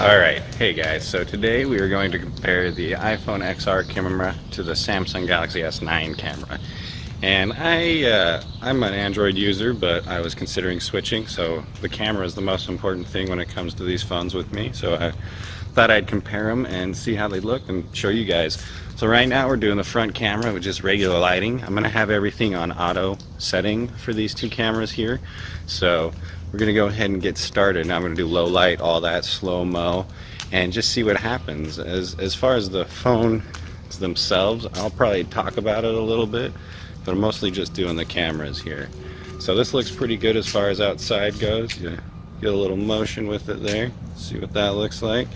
Alright, hey guys, so today we are going to compare the iPhone XR camera to the Samsung Galaxy S9 camera. And I'm an Android user, but I was considering switching, so the camera is the most important thing when it comes to these phones with me. So I thought I'd compare them and see how they look and show you guys. So right now we're doing the front camera with just regular lighting. I'm going to have everything on auto setting for these two cameras here. So we're going to go ahead and get started. Now I'm going to do low light, all that, slow-mo, and just see what happens. As far as the phones themselves, I'll probably talk about it a little bit, but I'm mostly just doing the cameras here. So this looks pretty good as far as outside goes. You get a little motion with it there. See what that looks like.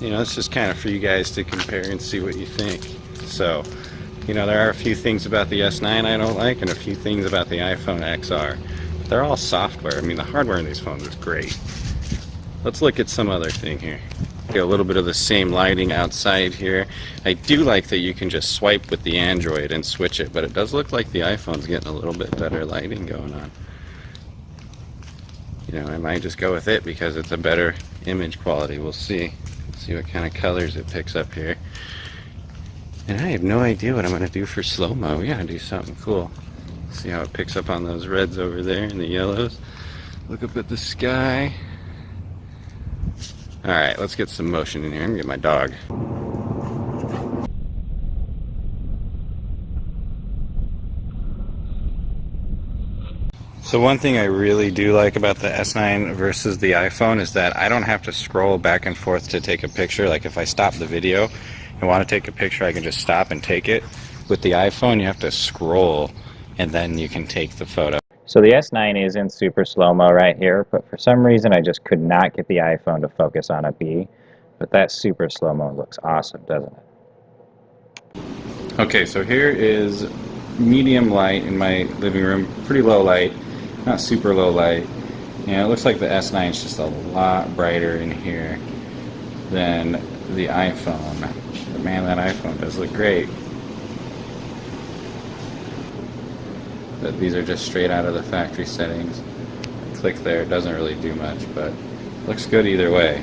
You know, it's just kind of for you guys to compare and see what you think. So, you know, there are a few things about the S9 I don't like and a few things about the iPhone XR. But they're all software. I mean, the hardware in these phones is great. Let's look at some other thing here. Get a little bit of the same lighting outside here. I do like that you can just swipe with the Android and switch it, but it does look like the iPhone's getting a little bit better lighting going on. You know, I might just go with it because it's a better image quality. We'll see. See what kind of colors it picks up here. And I have no idea what I'm going to do for slow-mo. We got to do something cool. See how it picks up on those reds over there and the yellows. Look up at the sky. Alright, let's get some motion in here. I'm going to get my dog. So one thing I really do like about the S9 versus the iPhone is that I don't have to scroll back and forth to take a picture. Like if I stop the video and want to take a picture, I can just stop and take it. With the iPhone, you have to scroll and then you can take the photo. So the S9 is in super slow-mo right here, but for some reason I just could not get the iPhone to focus on a B. But that super slow-mo looks awesome, doesn't it? Okay, so here is medium light in my living room, pretty low light. Not super low light. And it looks like the S9 is just a lot brighter in here than the iPhone. But man, that iPhone does look great. But these are just straight out of the factory settings. Click there, it doesn't really do much, but looks good either way.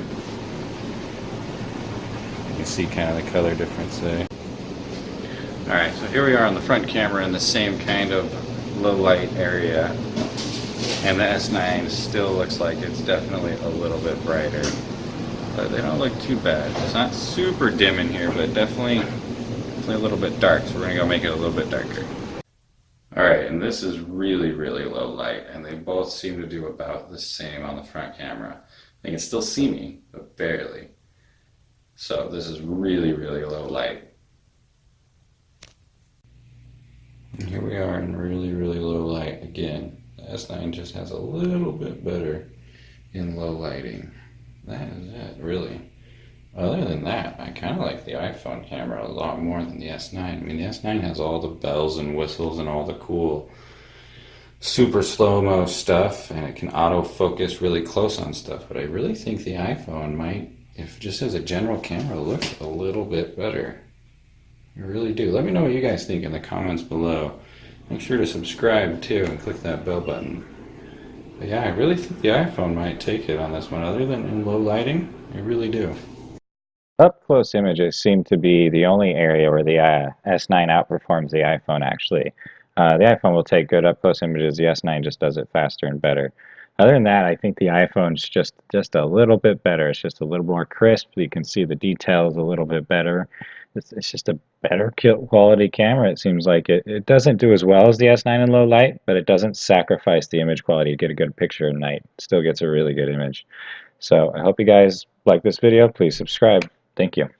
You can see kind of the color difference there. Alright, so here we are on the front camera in the same kind of low light area. And the S9 still looks like it's definitely a little bit brighter. But they don't look too bad. It's not super dim in here, but definitely a little bit dark. So we're going to go make it a little bit darker. Alright, and this is really, really low light. And they both seem to do about the same on the front camera. They can still see me, but barely. So this is really, really low light. And here we are in really, really low light again. The S9 just has a little bit better in low lighting. That is it, really. Other than that, I kind of like the iPhone camera a lot more than the S9. I mean, the S9 has all the bells and whistles and all the cool super slow-mo stuff, and it can autofocus really close on stuff. But I really think the iPhone might, if just as a general camera, look a little bit better. I really do. Let me know what you guys think in the comments below. Make sure to subscribe too and click that bell button. But yeah, I really think the iPhone might take it on this one, other than in low lighting. I really do. Up-close images seem to be the only area where the S9 outperforms the iPhone, actually. The iPhone will take good up-close images. The S9 just does it faster and better. Other than that, I think the iPhone's just a little bit better. It's just a little more crisp. You can see the details a little bit better. It's just a better quality camera. It seems like it doesn't do as well as the S9 in low light, but it doesn't sacrifice the image quality to get a good picture at night. It still gets a really good image. So I hope you guys like this video. Please subscribe. Thank you.